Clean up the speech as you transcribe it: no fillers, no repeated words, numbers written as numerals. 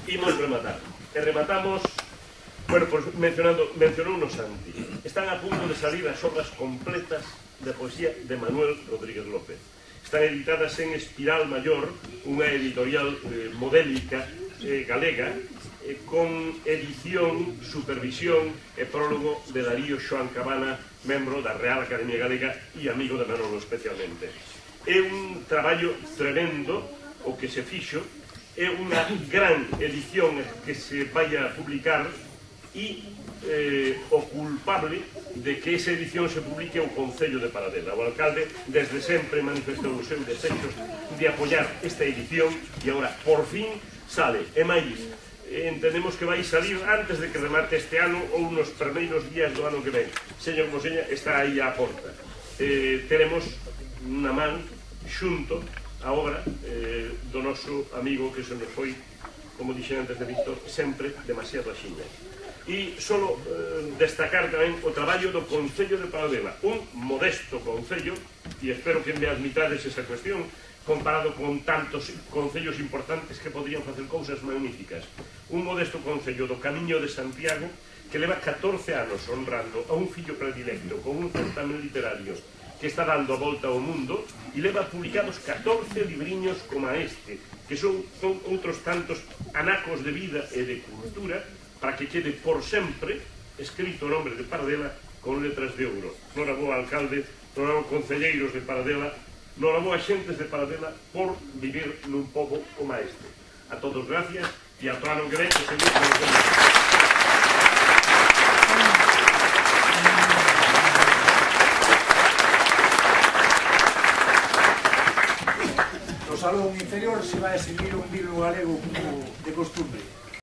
Imos rematar. E rematamos, bueno, pues mencionou no Santi. Están a punto de salir as obras completas de poesía de Manuel Rodríguez López. Están editadas en Espiral Maior, unha editorial modélica galega, con edición, supervisión e prólogo de Darío Xoán Cabana, membro da Real Academia Galega e amigo de Manolo especialmente. É un traballo tremendo o que se fixo, é unha gran edición que se vai a publicar e o culpable de que esa edición se publique o Concello de Paradela. O alcalde desde sempre manifestou o seu desexo de apoiar esta edición e agora por fin sale. E máis, entendemos que vai salir antes de que remate este ano ou nos primeiros días do ano que ven. Señor Moseña, está aí á porta. Teremos unha man xunto a obra do noso amigo que se nos foi, como dixen antes de Víctor, sempre demasiado axiña. E solo destacar tamén o traballo do Concello de Paradela, un modesto concello, e espero que me admitades esa cuestión, comparado con tantos concellos importantes que podrían facer cousas magníficas. Un modesto concello do Camiño de Santiago que leva 14 anos honrando a un fillo predilecto con un certamen literario que está dando a volta ao mundo e leva publicados 14 libriños como este, que son outros tantos anacos de vida e de cultura para que quede por sempre escrito o nombre de Paradela con letras de ouro. Noraboa alcalde, noraboa concelleiros de Paradela, noraboa xentes de Paradela por vivir nun pobo como este. A todos gracias e a todo ano que ven que seguimos con o tema. No salón inferior se vai a seguir un libro galego de costumbre.